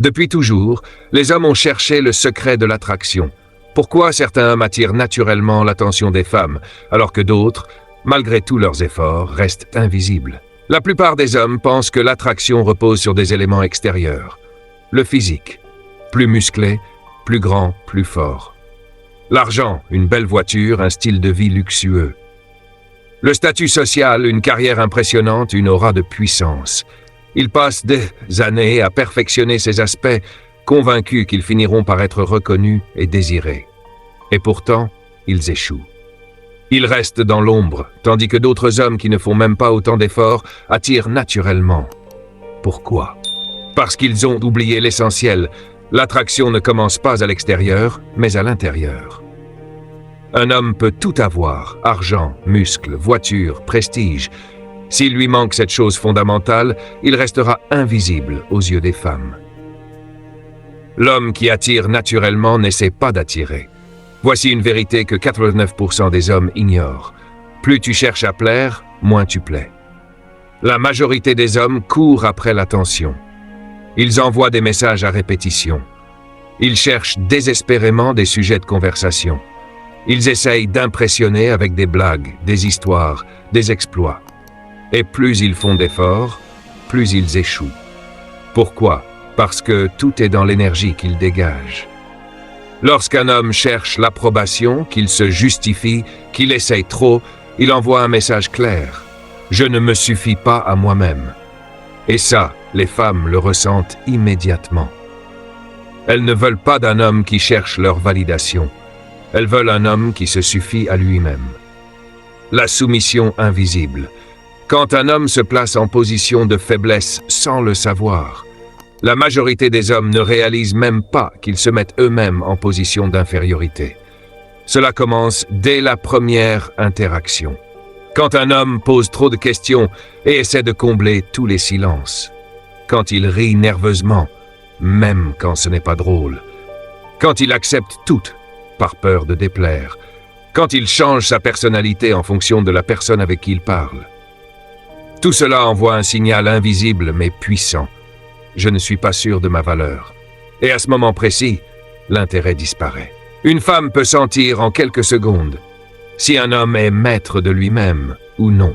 Depuis toujours, les hommes ont cherché le secret de l'attraction. Pourquoi certains hommes attirent naturellement l'attention des femmes, alors que d'autres, malgré tous leurs efforts, restent invisibles? La plupart des hommes pensent que l'attraction repose sur des éléments extérieurs. Le physique, plus musclé, plus grand, plus fort. L'argent, une belle voiture, un style de vie luxueux. Le statut social, une carrière impressionnante, une aura de puissance. Ils passent des années à perfectionner ces aspects, convaincus qu'ils finiront par être reconnus et désirés. Et pourtant, ils échouent. Ils restent dans l'ombre, tandis que d'autres hommes qui ne font même pas autant d'efforts attirent naturellement. Pourquoi? Parce qu'ils ont oublié l'essentiel. L'attraction ne commence pas à l'extérieur, mais à l'intérieur. Un homme peut tout avoir, argent, muscles, voiture, prestige. S'il lui manque cette chose fondamentale, il restera invisible aux yeux des femmes. L'homme qui attire naturellement n'essaie pas d'attirer. Voici une vérité que 89% des hommes ignorent. Plus tu cherches à plaire, moins tu plais. La majorité des hommes courent après l'attention. Ils envoient des messages à répétition. Ils cherchent désespérément des sujets de conversation. Ils essayent d'impressionner avec des blagues, des histoires, des exploits. Et plus ils font d'efforts, plus ils échouent. Pourquoi? Parce que tout est dans l'énergie qu'il dégage. Lorsqu'un homme cherche l'approbation, qu'il se justifie, qu'il essaye trop, il envoie un message clair. Je ne me suffis pas à moi-même. Et ça, les femmes le ressentent immédiatement. Elles ne veulent pas d'un homme qui cherche leur validation. Elles veulent un homme qui se suffit à lui-même. La soumission invisible. Quand un homme se place en position de faiblesse sans le savoir, la majorité des hommes ne réalisent même pas qu'ils se mettent eux-mêmes en position d'infériorité. Cela commence dès la première interaction. Quand un homme pose trop de questions et essaie de combler tous les silences. Quand il rit nerveusement, même quand ce n'est pas drôle. Quand il accepte tout, par peur de déplaire. Quand il change sa personnalité en fonction de la personne avec qui il parle. Tout cela envoie un signal invisible mais puissant. Je ne suis pas sûr de ma valeur. Et à ce moment précis, l'intérêt disparaît. Une femme peut sentir en quelques secondes si un homme est maître de lui-même ou non.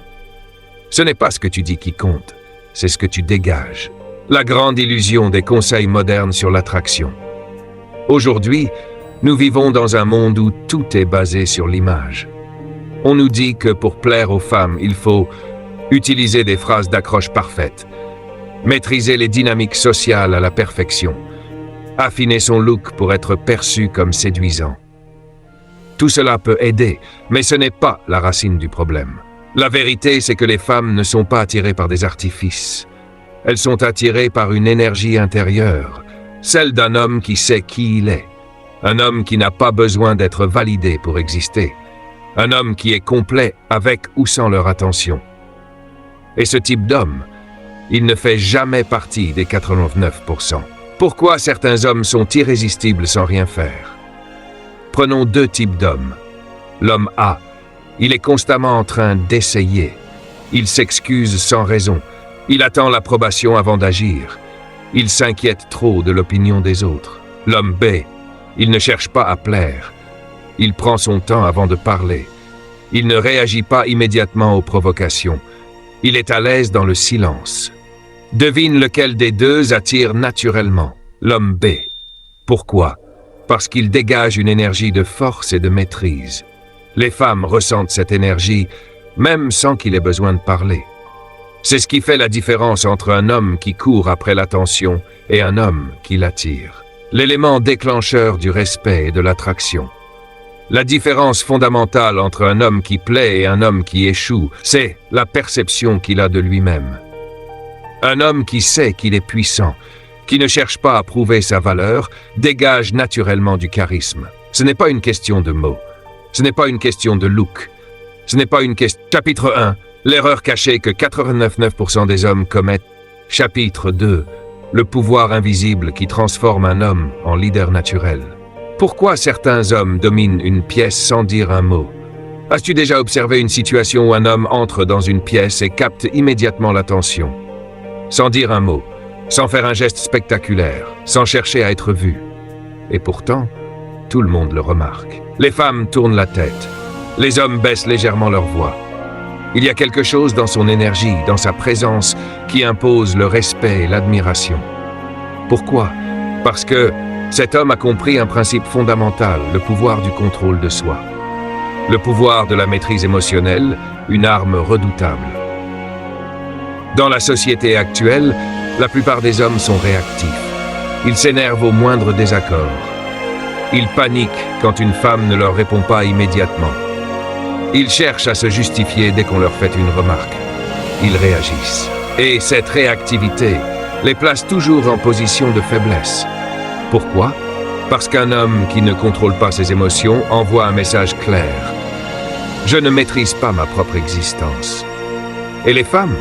Ce n'est pas ce que tu dis qui compte, c'est ce que tu dégages. La grande illusion des conseils modernes sur l'attraction. Aujourd'hui, nous vivons dans un monde où tout est basé sur l'image. On nous dit que pour plaire aux femmes, il faut utiliser des phrases d'accroche parfaites, maîtriser les dynamiques sociales à la perfection, affiner son look pour être perçu comme séduisant. Tout cela peut aider, mais ce n'est pas la racine du problème. La vérité, c'est que les femmes ne sont pas attirées par des artifices. Elles sont attirées par une énergie intérieure, celle d'un homme qui sait qui il est. Un homme qui n'a pas besoin d'être validé pour exister. Un homme qui est complet avec ou sans leur attention. Et ce type d'homme, il ne fait jamais partie des 89%. Pourquoi certains hommes sont irrésistibles sans rien faire? Prenons deux types d'hommes. L'homme A, il est constamment en train d'essayer. Il s'excuse sans raison. Il attend l'approbation avant d'agir. Il s'inquiète trop de l'opinion des autres. L'homme B, il ne cherche pas à plaire. Il prend son temps avant de parler. Il ne réagit pas immédiatement aux provocations. Il est à l'aise dans le silence. Devine lequel des deux attire naturellement. L'homme B. Pourquoi? Parce qu'il dégage une énergie de force et de maîtrise. Les femmes ressentent cette énergie, même sans qu'il ait besoin de parler. C'est ce qui fait la différence entre un homme qui court après l'attention et un homme qui l'attire. L'élément déclencheur du respect et de l'attraction. La différence fondamentale entre un homme qui plaît et un homme qui échoue, c'est la perception qu'il a de lui-même. Un homme qui sait qu'il est puissant, qui ne cherche pas à prouver sa valeur, dégage naturellement du charisme. Ce n'est pas une question de mots. Ce n'est pas une question de look. Ce n'est pas une question... Chapitre 1. L'erreur cachée que 99% des hommes commettent. Chapitre 2. Le pouvoir invisible qui transforme un homme en leader naturel. Pourquoi certains hommes dominent une pièce sans dire un mot? As-tu déjà observé une situation où un homme entre dans une pièce et capte immédiatement l'attention? Sans dire un mot, sans faire un geste spectaculaire, sans chercher à être vu. Et pourtant, tout le monde le remarque. Les femmes tournent la tête. Les hommes baissent légèrement leur voix. Il y a quelque chose dans son énergie, dans sa présence, qui impose le respect et l'admiration. Pourquoi? Parce que cet homme a compris un principe fondamental, le pouvoir du contrôle de soi. Le pouvoir de la maîtrise émotionnelle, une arme redoutable. Dans la société actuelle, la plupart des hommes sont réactifs. Ils s'énervent au moindre désaccord. Ils paniquent quand une femme ne leur répond pas immédiatement. Ils cherchent à se justifier dès qu'on leur fait une remarque. Ils réagissent. Et cette réactivité les place toujours en position de faiblesse. Pourquoi? Parce qu'un homme qui ne contrôle pas ses émotions envoie un message clair. Je ne maîtrise pas ma propre existence. Et les femmes?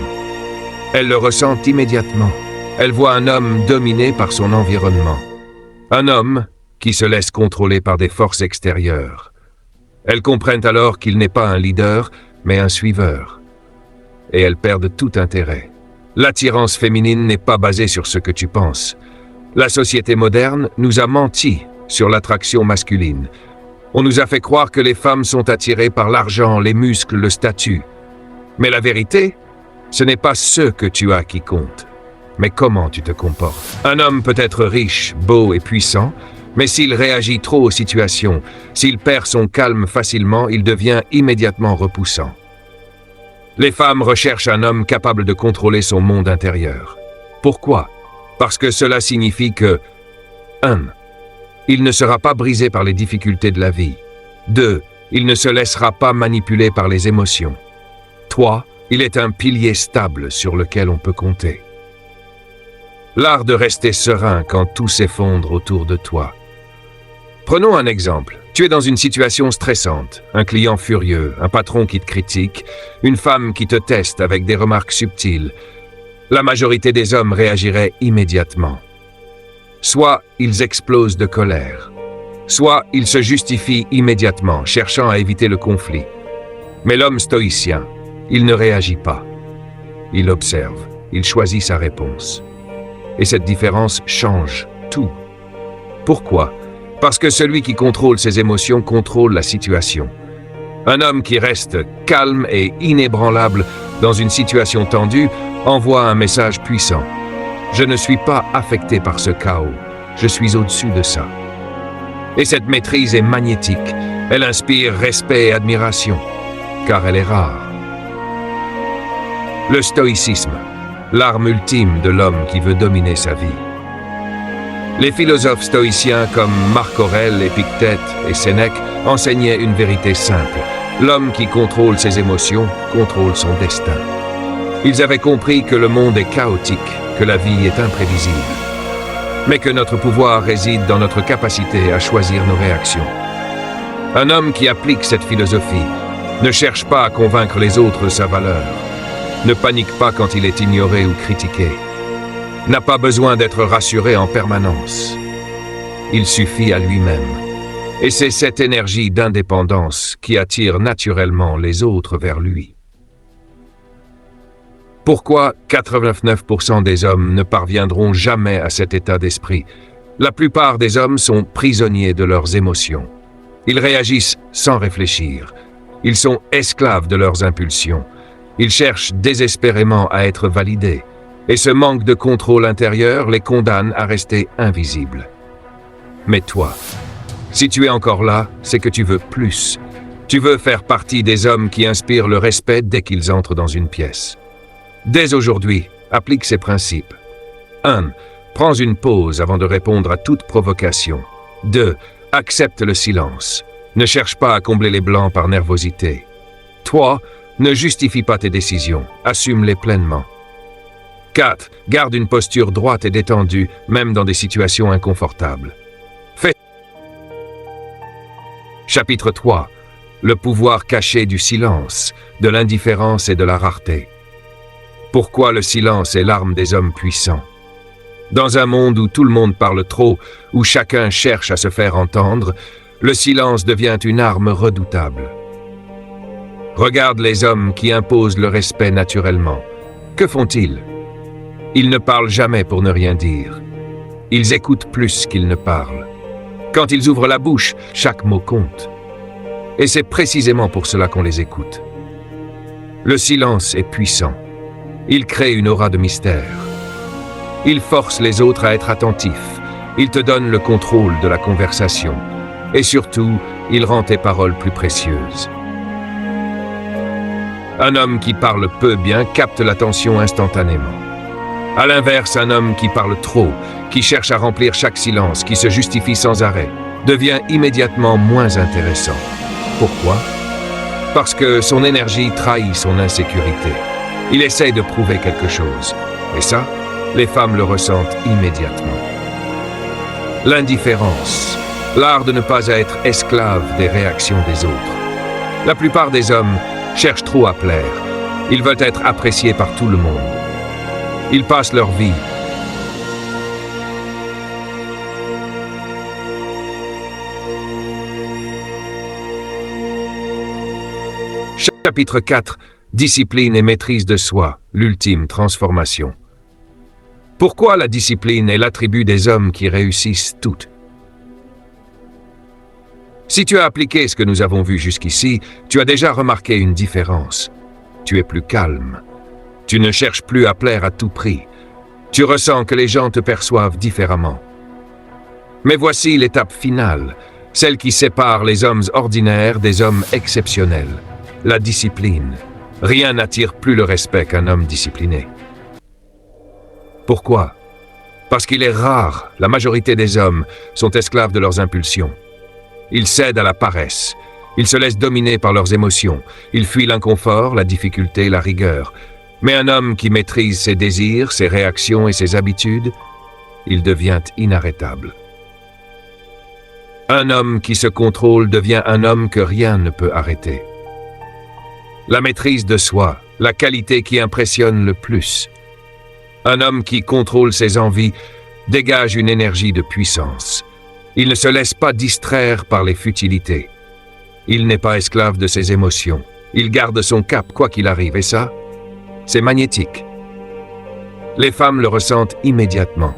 Elles le ressentent immédiatement. Elles voient un homme dominé par son environnement. Un homme qui se laisse contrôler par des forces extérieures. Elles comprennent alors qu'il n'est pas un leader, mais un suiveur. Et elles perdent tout intérêt. L'attirance féminine n'est pas basée sur ce que tu penses. La société moderne nous a menti sur l'attraction masculine. On nous a fait croire que les femmes sont attirées par l'argent, les muscles, le statut. Mais la vérité, ce n'est pas ce que tu as qui compte, mais comment tu te comportes. Un homme peut être riche, beau et puissant, mais s'il réagit trop aux situations, s'il perd son calme facilement, il devient immédiatement repoussant. Les femmes recherchent un homme capable de contrôler son monde intérieur. Pourquoi? Parce que cela signifie que 1. Il ne sera pas brisé par les difficultés de la vie. 2. Il ne se laissera pas manipuler par les émotions. 3. Il est un pilier stable sur lequel on peut compter. L'art de rester serein quand tout s'effondre autour de toi. Prenons un exemple. Tu es dans une situation stressante, un client furieux, un patron qui te critique, une femme qui te teste avec des remarques subtiles. La majorité des hommes réagiraient immédiatement. Soit ils explosent de colère, soit ils se justifient immédiatement, cherchant à éviter le conflit. Mais l'homme stoïcien, il ne réagit pas. Il observe, il choisit sa réponse. Et cette différence change tout. Pourquoi? Parce que celui qui contrôle ses émotions contrôle la situation. Un homme qui reste calme et inébranlable dans une situation tendue envoie un message puissant. Je ne suis pas affecté par ce chaos, je suis au-dessus de ça. Et cette maîtrise est magnétique, elle inspire respect et admiration, car elle est rare. Le stoïcisme, l'arme ultime de l'homme qui veut dominer sa vie. Les philosophes stoïciens comme Marc Aurèle, Épictète et Sénèque enseignaient une vérité simple. L'homme qui contrôle ses émotions contrôle son destin. Ils avaient compris que le monde est chaotique, que la vie est imprévisible, mais que notre pouvoir réside dans notre capacité à choisir nos réactions. Un homme qui applique cette philosophie ne cherche pas à convaincre les autres de sa valeur, ne panique pas quand il est ignoré ou critiqué, n'a pas besoin d'être rassuré en permanence. Il suffit à lui-même. Et c'est cette énergie d'indépendance qui attire naturellement les autres vers lui. Pourquoi 89% des hommes ne parviendront jamais à cet état d'esprit? La plupart des hommes sont prisonniers de leurs émotions. Ils réagissent sans réfléchir. Ils sont esclaves de leurs impulsions. Ils cherchent désespérément à être validés. Et ce manque de contrôle intérieur les condamne à rester invisibles. Mais toi, si tu es encore là, c'est que tu veux plus. Tu veux faire partie des hommes qui inspirent le respect dès qu'ils entrent dans une pièce. Dès aujourd'hui, applique ces principes. 1. Prends une pause avant de répondre à toute provocation. 2. Accepte le silence. Ne cherche pas à combler les blancs par nervosité. 3. Ne justifie pas tes décisions. Assume-les pleinement. 4. Garde une posture droite et détendue, même dans des situations inconfortables. Chapitre 3. Le pouvoir caché du silence, de l'indifférence et de la rareté. Pourquoi le silence est l'arme des hommes puissants? Dans un monde où tout le monde parle trop, où chacun cherche à se faire entendre, le silence devient une arme redoutable. Regarde les hommes qui imposent le respect naturellement. Que font-ils? Ils ne parlent jamais pour ne rien dire. Ils écoutent plus qu'ils ne parlent. Quand ils ouvrent la bouche, chaque mot compte. Et c'est précisément pour cela qu'on les écoute. Le silence est puissant. Il crée une aura de mystère. Il force les autres à être attentifs. Il te donne le contrôle de la conversation. Et surtout, il rend tes paroles plus précieuses. Un homme qui parle peu bien capte l'attention instantanément. À l'inverse, un homme qui parle trop, qui cherche à remplir chaque silence, qui se justifie sans arrêt, devient immédiatement moins intéressant. Pourquoi? Parce que son énergie trahit son insécurité. Il essaye de prouver quelque chose. Et ça, les femmes le ressentent immédiatement. L'indifférence, l'art de ne pas être esclave des réactions des autres. La plupart des hommes cherchent trop à plaire. Ils veulent être appréciés par tout le monde. Ils passent leur vie Chapitre 4. Discipline et maîtrise de soi, l'ultime transformation. Pourquoi la discipline est l'attribut des hommes qui réussissent toutes? Si tu as appliqué ce que nous avons vu jusqu'ici, tu as déjà remarqué une différence. Tu es plus calme. Tu ne cherches plus à plaire à tout prix. Tu ressens que les gens te perçoivent différemment. Mais voici l'étape finale, celle qui sépare les hommes ordinaires des hommes exceptionnels. La discipline. Rien n'attire plus le respect qu'un homme discipliné. Pourquoi? Parce qu'il est rare, la majorité des hommes sont esclaves de leurs impulsions. Ils cèdent à la paresse. Ils se laissent dominer par leurs émotions. Ils fuient l'inconfort, la difficulté, la rigueur. Mais un homme qui maîtrise ses désirs, ses réactions et ses habitudes, il devient inarrêtable. Un homme qui se contrôle devient un homme que rien ne peut arrêter. La maîtrise de soi, la qualité qui impressionne le plus. Un homme qui contrôle ses envies dégage une énergie de puissance. Il ne se laisse pas distraire par les futilités. Il n'est pas esclave de ses émotions. Il garde son cap quoi qu'il arrive, et ça, c'est magnétique. Les femmes le ressentent immédiatement.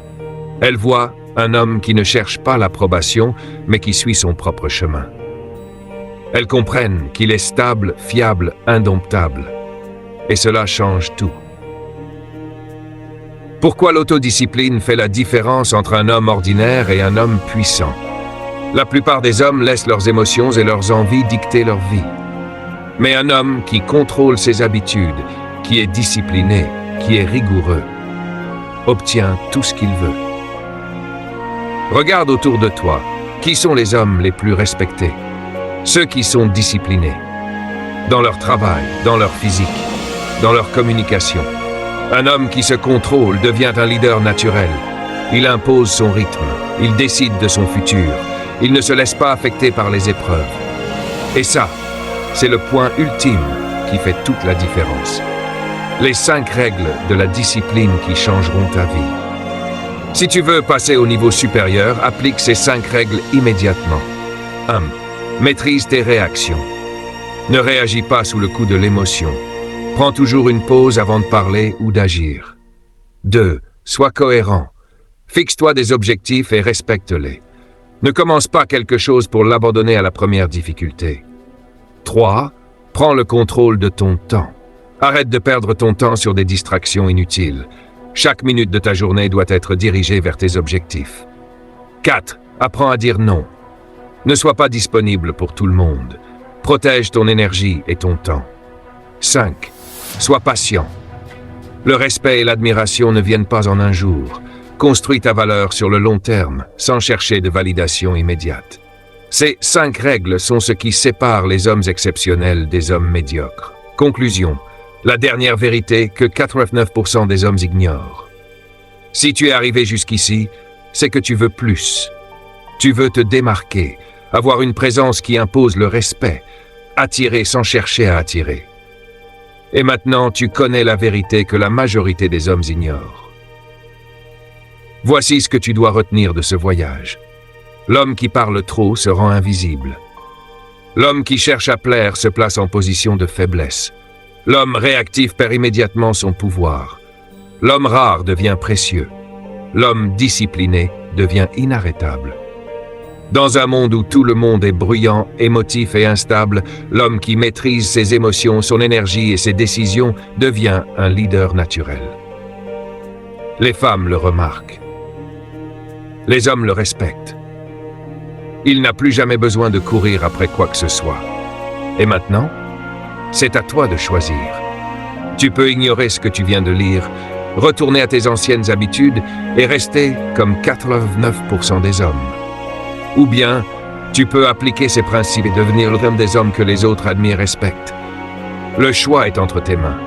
Elles voient un homme qui ne cherche pas l'approbation, mais qui suit son propre chemin. Elles comprennent qu'il est stable, fiable, indomptable. Et cela change tout. Pourquoi l'autodiscipline fait la différence entre un homme ordinaire et un homme puissant? La plupart des hommes laissent leurs émotions et leurs envies dicter leur vie. Mais un homme qui contrôle ses habitudes, qui est discipliné, qui est rigoureux, obtient tout ce qu'il veut. Regarde autour de toi. Qui sont les hommes les plus respectés? Ceux qui sont disciplinés. Dans leur travail, dans leur physique, dans leur communication. Un homme qui se contrôle devient un leader naturel. Il impose son rythme. Il décide de son futur. Il ne se laisse pas affecter par les épreuves. Et ça, c'est le point ultime qui fait toute la différence. Les 5 règles de la discipline qui changeront ta vie. Si tu veux passer au niveau supérieur, applique ces 5 règles immédiatement. 1. Maîtrise tes réactions. Ne réagis pas sous le coup de l'émotion. Prends toujours une pause avant de parler ou d'agir. 2. Sois cohérent. Fixe-toi des objectifs et respecte-les. Ne commence pas quelque chose pour l'abandonner à la première difficulté. 3. Prends le contrôle de ton temps. Arrête de perdre ton temps sur des distractions inutiles. Chaque minute de ta journée doit être dirigée vers tes objectifs. 4. Apprends à dire non. Ne sois pas disponible pour tout le monde. Protège ton énergie et ton temps. 5. Sois patient. Le respect et l'admiration ne viennent pas en un jour. Construis ta valeur sur le long terme, sans chercher de validation immédiate. Ces 5 règles sont ce qui sépare les hommes exceptionnels des hommes médiocres. Conclusion. La dernière vérité que 89% des hommes ignorent. Si tu es arrivé jusqu'ici, c'est que tu veux plus. Tu veux te démarquer, avoir une présence qui impose le respect, attirer sans chercher à attirer. Et maintenant, tu connais la vérité que la majorité des hommes ignorent. Voici ce que tu dois retenir de ce voyage. L'homme qui parle trop se rend invisible. L'homme qui cherche à plaire se place en position de faiblesse. L'homme réactif perd immédiatement son pouvoir. L'homme rare devient précieux. L'homme discipliné devient inarrêtable. Dans un monde où tout le monde est bruyant, émotif et instable, l'homme qui maîtrise ses émotions, son énergie et ses décisions devient un leader naturel. Les femmes le remarquent. Les hommes le respectent. Il n'a plus jamais besoin de courir après quoi que ce soit. Et maintenant, c'est à toi de choisir. Tu peux ignorer ce que tu viens de lire, retourner à tes anciennes habitudes et rester comme 89% des hommes. Ou bien, tu peux appliquer ces principes et devenir l'homme des hommes que les autres admirent et respectent. Le choix est entre tes mains.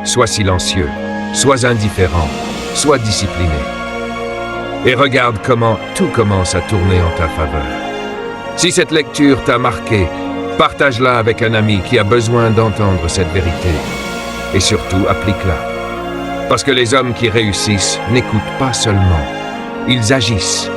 Sois silencieux, sois indifférent, sois discipliné. Et regarde comment tout commence à tourner en ta faveur. Si cette lecture t'a marqué, partage-la avec un ami qui a besoin d'entendre cette vérité. Et surtout, applique-la. Parce que les hommes qui réussissent n'écoutent pas seulement, ils agissent.